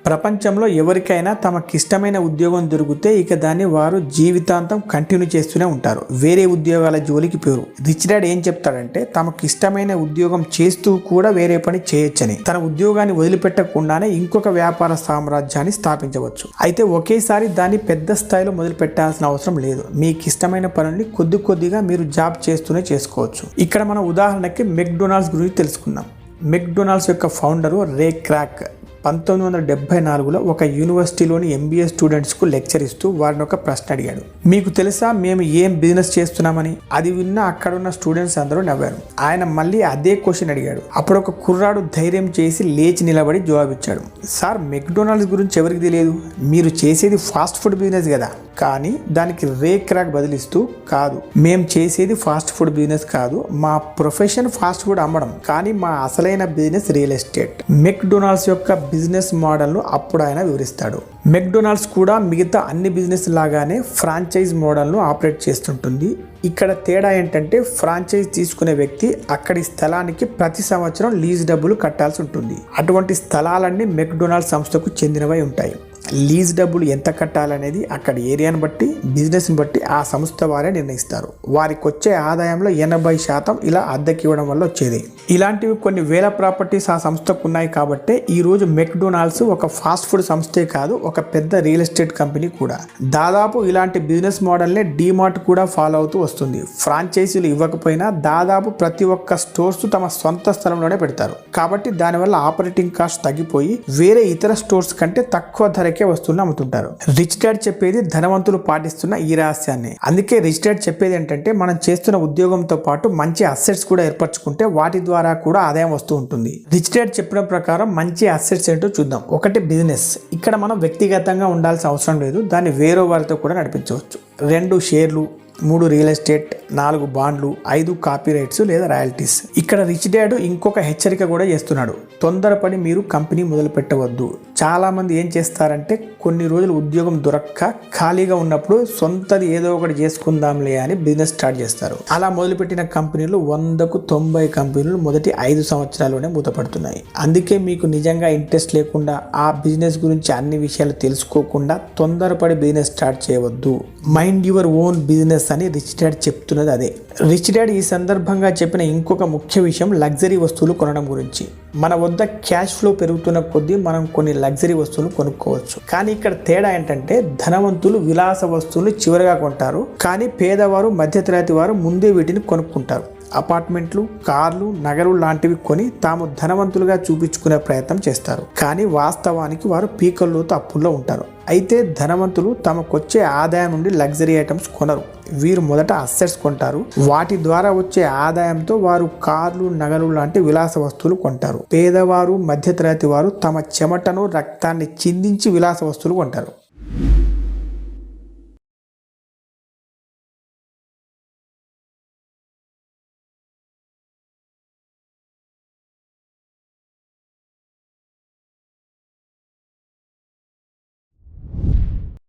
ప్రపంచంలో ఎవరికైనా తమకిష్టమైన ఉద్యోగం దొరికితే ఇక దాన్ని వారు జీవితాంతం కంటిన్యూ చేస్తూనే ఉంటారు. వేరే ఉద్యోగాల జోలికి పోరు. రిచ్ డాడ్ ఏం చెప్తాడంటే తమకిష్టమైన ఉద్యోగం చేస్తూ కూడా వేరే పని చేయొచ్చని, తన ఉద్యోగాన్ని వదిలిపెట్టకుండానే ఇంకొక వ్యాపార సామ్రాజ్యాన్ని స్థాపించవచ్చు. అయితే ఒకేసారి దాన్ని పెద్ద స్థాయిలో మొదలు పెట్టాల్సిన అవసరం లేదు. మీకు ఇష్టమైన పనుల్ని కొద్ది కొద్దిగా మీరు జాబ్ చేస్తూనే చేసుకోవచ్చు. ఇక్కడ మన ఉదాహరణకి మెక్డొనాల్డ్స్ గురించి తెలుసుకుందాం. మెక్డొనాల్డ్స్ యొక్క ఫౌండరు రే క్రాక్ 1974లో ఒక యూనివర్సిటీలోని MBA స్టూడెంట్స్కు లెక్చర్ ఇస్తూ వారిని ఒక ప్రశ్న అడిగాడు. మీకు తెలుసా మేము ఏం బిజినెస్ చేస్తున్నామని? అది విన్న అక్కడున్న స్టూడెంట్స్ అందరూ నవ్వారు. ఆయన మళ్ళీ అదే క్వశ్చన్ అడిగాడు. అప్పుడు ఒక కుర్రాడు ధైర్యం చేసి లేచి నిలబడి జవాబిచ్చాడు. సార్, మెక్డొనాల్డ్స్ గురించి ఎవరికి తెలియదు? మీరు చేసేది ఫాస్ట్ ఫుడ్ బిజినెస్ కదా. కానీ దానికి రే క్రాక్ బదిలిస్తూ, కాదు, మేం చేసేది ఫాస్ట్ ఫుడ్ బిజినెస్ కాదు, మా ప్రొఫెషన్ ఫాస్ట్ ఫుడ్ అమ్మడం, కానీ మా అసలైన బిజినెస్ రియల్ ఎస్టేట్. మెక్డొనాల్డ్స్ యొక్క బిజినెస్ మోడల్ను అప్పుడు ఆయన వివరిస్తాడు. మెక్డొనాల్డ్స్ కూడా మిగతా అన్ని బిజినెస్ లాగానే ఫ్రాంచైజ్ మోడల్ను ఆపరేట్ చేస్తుంటుంది. ఇక్కడ తేడా ఏంటంటే ఫ్రాంచైజ్ తీసుకునే వ్యక్తి అక్కడి స్థలానికి ప్రతి సంవత్సరం లీజ్ డబ్బులు కట్టాల్సి ఉంటుంది. అటువంటి స్థలాలన్నీ మెక్డొనాల్డ్స్ సంస్థకు చెందినవై ఉంటాయి. లీజ్ డబ్బులు ఎంత కట్టాలనేది అక్కడ ఏరియాను బట్టి, బిజినెస్ని బట్టి ఆ సంస్థ వారే నిర్ణయిస్తారు. వారికి వచ్చే ఆదాయంలో 80% ఇలా అద్దెకి ఇవ్వడం వల్ల వచ్చేది. ఇలాంటివి కొన్ని వేల ప్రాపర్టీస్ ఆ సంస్థకు ఉన్నాయి. కాబట్టి ఈరోజు మెక్డొనాల్డ్స్ ఒక ఫాస్ట్ ఫుడ్ సంస్థే కాదు, ఒక పెద్ద రియల్ ఎస్టేట్ కంపెనీ కూడా. దాదాపు ఇలాంటి బిజినెస్ మోడల్నే డీమార్ట్ కూడా ఫాలో అవుతూ వస్తుంది. ఫ్రాంచైజీలు ఇవ్వకపోయినా దాదాపు ప్రతి ఒక్క స్టోర్స్ తమ సొంత స్థలంలోనే పెడతారు. కాబట్టి దానివల్ల ఆపరేటింగ్ కాస్ట్ తగ్గిపోయి వేరే ఇతర స్టోర్స్ కంటే తక్కువ ధరకే వస్తువులను అమ్ముతుంటారు. రిచ్ డాడ్ చెప్పేది ధనవంతులు పాటిస్తున్న ఈ రహస్యాన్ని. అందుకే రిచ్ డాడ్ చెప్పేది ఏంటంటే మనం చేస్తున్న ఉద్యోగంతో పాటు మంచి అసెట్స్ కూడా ఏర్పరచుకుంటే వాటి ద్వారా కూడా ఆదాయం వస్తూ ఉంటుంది. రిచ్ డాడ్ చెప్పిన ప్రకారం మంచి అసెట్స్ ఏంటో చూద్దాం. ఒకటి బిజినెస్. ఇక్కడ మనం వ్యక్తిగతంగా ఉండాల్సిన అవసరం లేదు, దాన్ని వేరే వారితో కూడా నడిపించవచ్చు. 2 షేర్లు, 3 రియల్ ఎస్టేట్, 4 బాండ్లు, 5 కాపీరైట్స్ లేదా రాయల్టీస్. ఇక్కడ రిచ్ డాడ్ ఇంకొక హెచ్చరిక కూడా చేస్తున్నాడు. తొందరపడి మీరు కంపెనీ మొదలు పెట్టవద్దు. చాలా మంది ఏం చేస్తారంటే కొన్ని రోజులు ఉద్యోగం దొరక్క ఖాళీగా ఉన్నప్పుడు సొంతది ఏదో ఒకటి చేసుకుందాంలే అని బిజినెస్ స్టార్ట్ చేస్తారు. అలా మొదలుపెట్టిన కంపెనీలు 100కు 90 కంపెనీలు మొదటి 5 సంవత్సరాల్లోనే మూతపడుతున్నాయి. అందుకే మీకు నిజంగా ఇంట్రెస్ట్ లేకుండా, ఆ బిజినెస్ గురించి అన్ని విషయాలు తెలుసుకోకుండా తొందరపడి బిజినెస్ స్టార్ట్ చేయవద్దు. మైండ్ యువర్ ఓన్ బిజినెస్ అని రిచ్ డాడ్ చెప్తున్నది అదే. రిచ్ డాడ్ ఈ సందర్భంగా చెప్పిన ఇంకొక ముఖ్య విషయం లగ్జరీ వస్తువులు కొనడం గురించి. మన వద్ద క్యాష్ ఫ్లో పెరుగుతున్న కొద్దీ మనం కొన్ని లగ్జరీ వస్తువులు కొనుక్కోవచ్చు. కానీ ఇక్కడ తేడా ఏంటంటే ధనవంతులు విలాస వస్తువులు చివరిగా కొంటారు, కానీ పేదవారు, మధ్యతరగతి వారు ముందే వీటిని కొనుక్కుంటారు. అపార్ట్మెంట్లు, కార్లు, నగలు లాంటివి కొని తాము ధనవంతులుగా చూపించుకునే ప్రయత్నం చేస్తారు. కానీ వాస్తవానికి వారు పీకల్లోతో అప్పుల్లో ఉంటారు. అయితే ధనవంతులు తమకొచ్చే ఆదాయం నుండి లగ్జరీ ఐటమ్స్ కొనరు. వీరు మొదట అసెట్స్ కొంటారు. వాటి ద్వారా వచ్చే ఆదాయంతో వారు కార్లు, నగలు లాంటి విలాస వస్తువులు కొంటారు. పేదవారు, మధ్యతరగతి వారు తమ చెమటను, రక్తాన్ని చిందించి విలాస వస్తువులు కొంటారు.